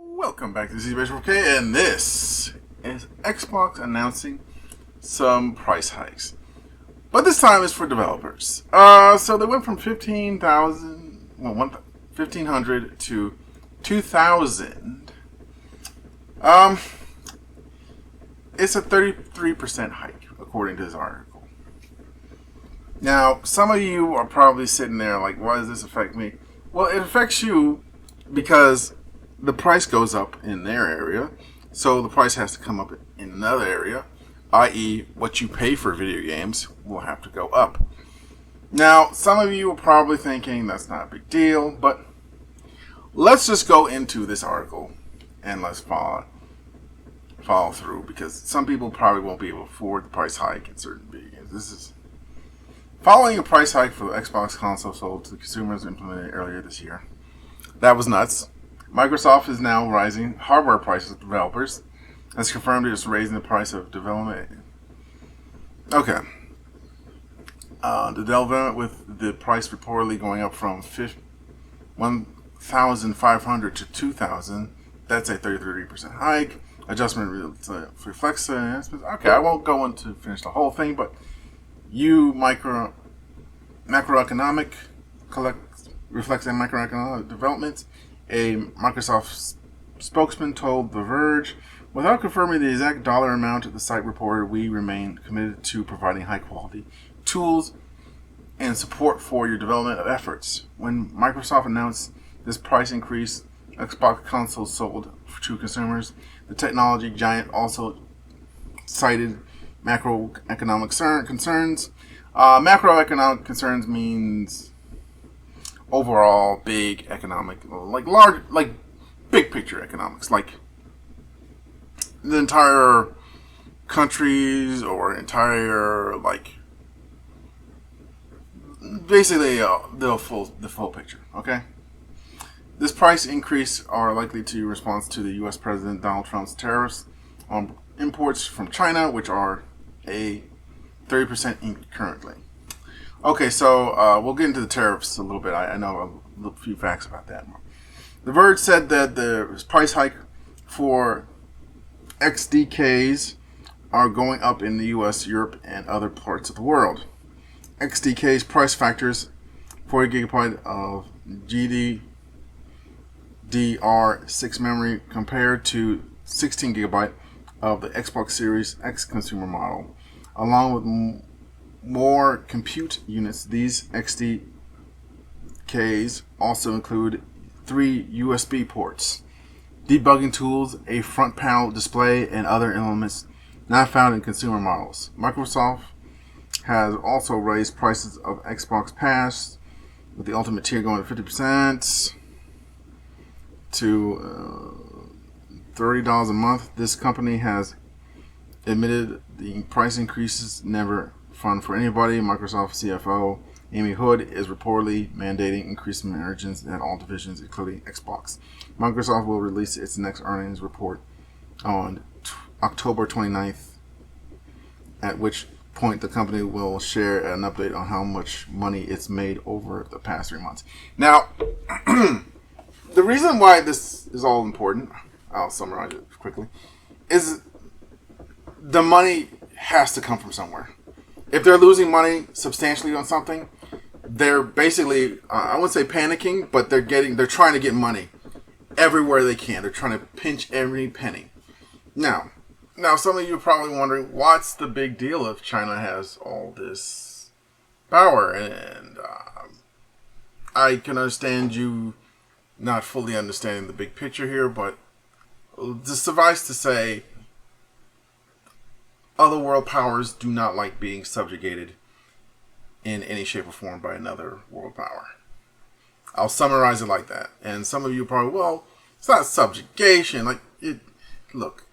Welcome back to Devleopers, and this is Xbox announcing some price hikes, but this time it's for developers. So they went from 1,500 to 2,000. It's a 33% hike according to this article. Now, some of you are probably sitting there like, "Why does this affect me?" Well, it affects you because the price goes up in their area, so the price has to come up in another area, i.e. what you pay for video games will have to go up. Now, some of you are probably thinking that's not a big deal, but let's just go into this article and let's follow through, because some people probably won't be able to afford the price hike in certain video games. This is following a price hike for the Xbox console sold to the consumers implemented earlier this year. That was nuts. Microsoft is now raising hardware prices of developers. As confirmed, it is raising the price of development. Okay. The development with the price reportedly going up from 1,500 to 2,000. That's a 33% hike. Adjustment reflects the enhancements. Okay, I won't go on to finish the whole thing, but macroeconomic reflects the macroeconomic developments. A Microsoft spokesman told The Verge, "Without confirming the exact dollar amount," the site reported, "we remain committed to providing high-quality tools and support for your development efforts." When Microsoft announced this price increase, Xbox consoles sold to consumers, the technology giant also cited macroeconomic concerns. Macroeconomic concerns means overall big economic, like big picture economics, like the entire countries or entire, like, basically the full picture. Okay, this price increase are likely to response to the U.S. President Donald Trump's tariffs on imports from China, which are a 30% currently. Okay, so we'll get into the tariffs a little bit. I know a few facts about that. The Verge said that the price hike for XDKs are going up in the US, Europe, and other parts of the world. XDK's price factors: 40 gigabyte of GDDR6 memory compared to 16 gigabyte of the Xbox Series X consumer model, along with more compute units. These XDKs also include 3 USB ports, debugging tools, a front panel display, and other elements not found in consumer models. Microsoft has also raised prices of Xbox Pass, with the ultimate tier going to 50% to $30 a month. This company has admitted the price increases never fun for anybody. Microsoft CFO Amy Hood is reportedly mandating increased margins at all divisions, including Xbox. Microsoft will release its next earnings report on October 29th, at which point the company will share an update on how much money it's made over the past 3 months. Now, the reason why this is all important, I'll summarize it quickly, is the money has to come from somewhere. If they're losing money substantially on something, they're basically, I wouldn't say panicking, but they're trying to get money everywhere they can. They're trying to pinch every penny. Now, some of you are probably wondering, what's the big deal if China has all this power? And I can understand you not fully understanding the big picture here, but just suffice to say, other world powers do not like being subjugated in any shape or form by another world power. I'll summarize it like that. And some of you probably, well, it's not subjugation. Look,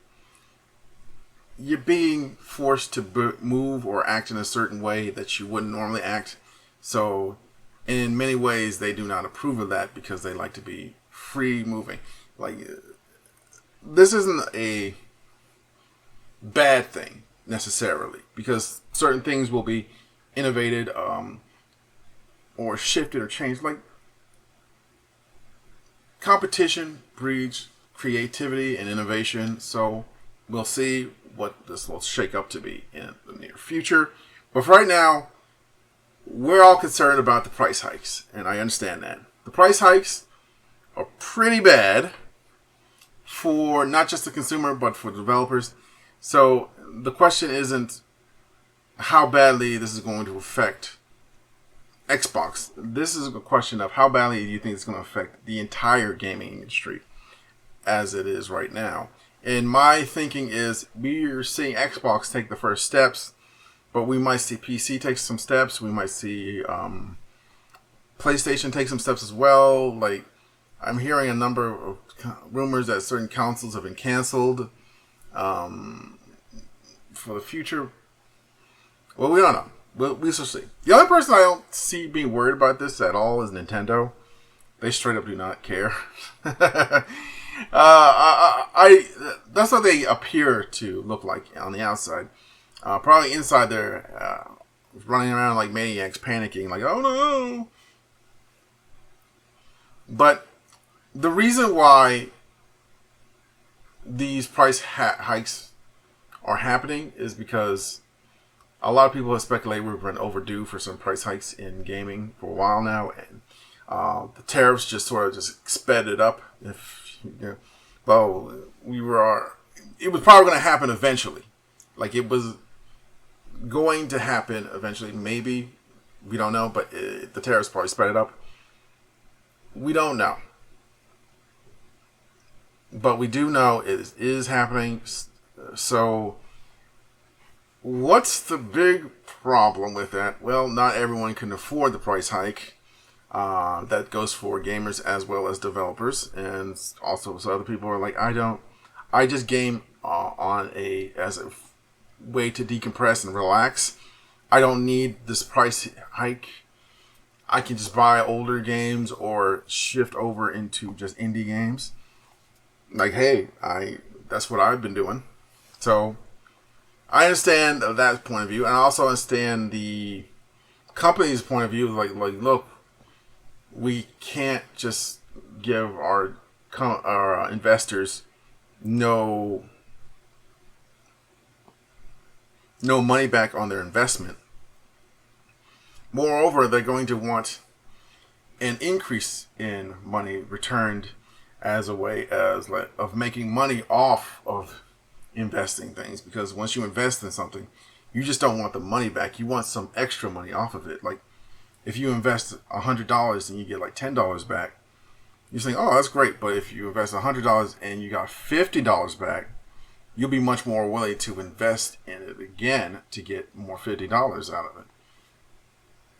you're being forced to move or act in a certain way that you wouldn't normally act. So, in many ways, they do not approve of that because they like to be free moving. This isn't a bad thing necessarily, because certain things will be innovated or shifted or changed. Like, competition breeds creativity and innovation. So we'll see what this will shake up to be in the near future. But for right now, we're all concerned about the price hikes, and I understand that. The price hikes are pretty bad for not just the consumer, but for the developers. So the question isn't how badly this is going to affect Xbox. This is a question of how badly do you think it's going to affect the entire gaming industry as it is right now. And my thinking is we're seeing Xbox take the first steps, but we might see PC take some steps. We might see PlayStation take some steps as well. Like, I'm hearing a number of rumors that certain consoles have been canceled for the future. Well, we don't know. We shall see. The only person I don't see being worried about this at all is Nintendo. They straight up do not care. That's what they appear to look like on the outside. Probably inside they're running around like maniacs, panicking, like, oh no. But the reason why these price hikes are happening is because a lot of people have speculated we've been overdue for some price hikes in gaming for a while now, and the tariffs just sort of just sped it up. It was probably going to happen eventually. Like, it was going to happen eventually. Maybe, we don't know, but the tariffs probably sped it up. We don't know. But we do know it is happening. So, what's the big problem with that? Well, not everyone can afford the price hike. That goes for gamers as well as developers. And also, so other people are like, I just game as a way to decompress and relax. I don't need this price hike. I can just buy older games or shift over into just indie games. Like, hey, that's what I've been doing. So I understand that point of view, and I also understand the company's point of view. Like, look, we can't just give our investors no money back on their investment. Moreover, they're going to want an increase in money returned as a way of making money off of investing things. Because once you invest in something, you just don't want the money back. You want some extra money off of it. Like, if you invest $100 and you get like $10 back, you're saying, oh, that's great. But if you invest $100 and you got $50 back, you'll be much more willing to invest in it again to get more $50 out of it.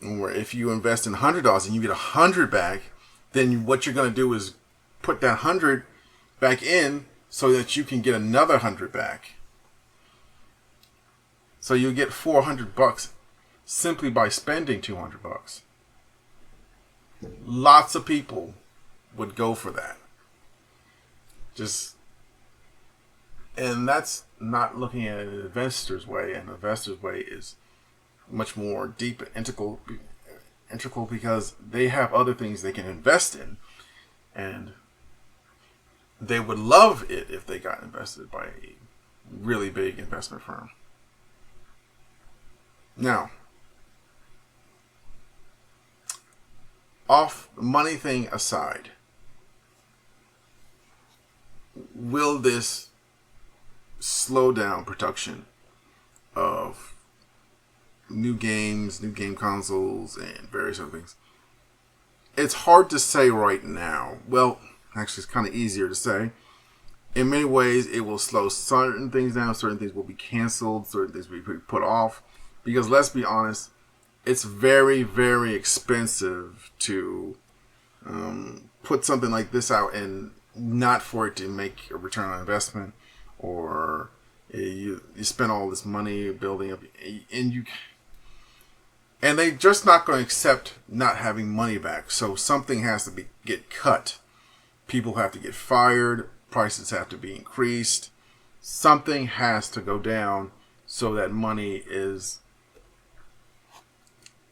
Or if you invest in $100 and you get $100 back, then what you're going to do is put that 100 back in so that you can get another 100 back. So you get $400 simply by spending $200. Lots of people would go for that. And that's not looking at an investor's way. An investor's way is much more deep and integral because they have other things they can invest in, and they would love it if they got invested by a really big investment firm. Now, off the money thing aside, will this slow down production of new games, new game consoles, and various other things? It's hard to say right now. Well, actually, it's kind of easier to say. In many ways, it will slow certain things down. Certain things will be canceled. Certain things will be put off. Because let's be honest, it's very, very expensive to put something like this out and not for it to make a return on investment, or you spend all this money building up, and they're just not going to accept not having money back. So something has to get cut. People have to get fired. Prices have to be increased. Something has to go down so that money is,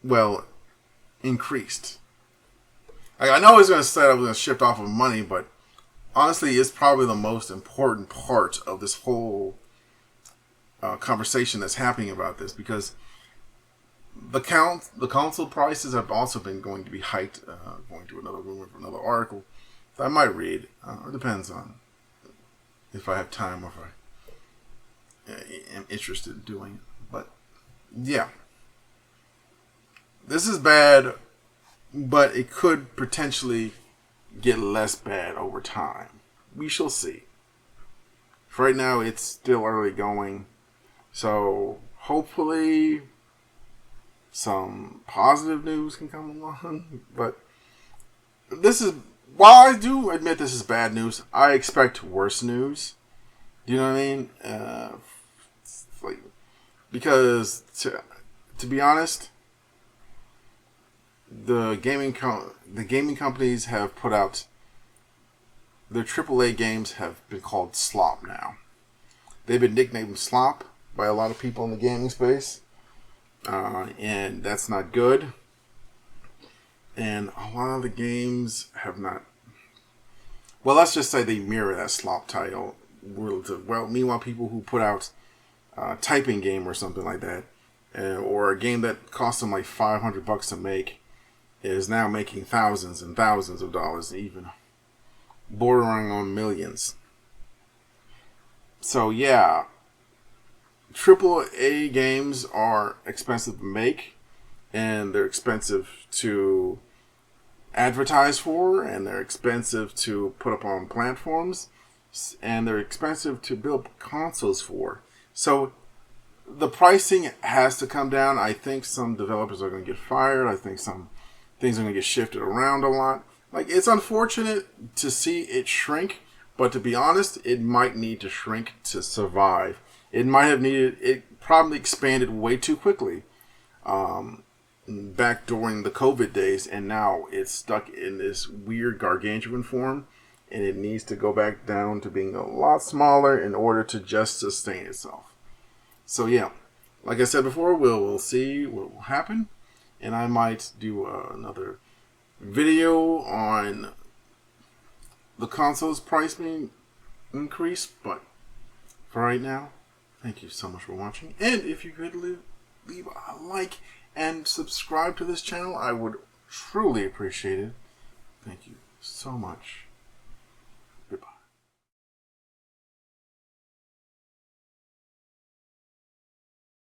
well, increased. I know it's going to say I was going to shift off of money, but honestly is probably the most important part of this whole conversation that's happening about this, because the console prices have also been going to be hiked. Going to another rumor for another article that I might read. It depends on if I have time or if I am interested in doing it. But yeah, this is bad, but it could potentially get less bad over time. We shall see. For right now, it's still early going, so hopefully some positive news can come along. But this is, while I do admit this is bad news, I expect worse news. Do you know what I mean? Like, because to be honest, the gaming companies have put out their AAA games have been called slop now. They've been nicknamed slop by a lot of people in the gaming space, and that's not good. And a lot of the games have not. Well, let's just say they mirror that slop title. Well, meanwhile, people who put out a typing game or something like that, or a game that cost them like $500 to make, is now making thousands and thousands of dollars, even bordering on millions. So yeah, AAA games are expensive to make, and they're expensive to advertise for, and they're expensive to put up on platforms, and they're expensive to build consoles for. So the pricing has to come down. I think some developers are going to get fired. I think some things are going to get shifted around a lot. Like, it's unfortunate to see it shrink, but to be honest, it might need to shrink to survive. It probably expanded way too quickly back during the COVID days, and now it's stuck in this weird gargantuan form, and it needs to go back down to being a lot smaller in order to just sustain itself. So yeah, like I said before, we'll see what will happen, and I might do another video on the console's price being increased. But for right now, thank you so much for watching, and if you could leave a like and subscribe to this channel, I would truly appreciate it. Thank you so much.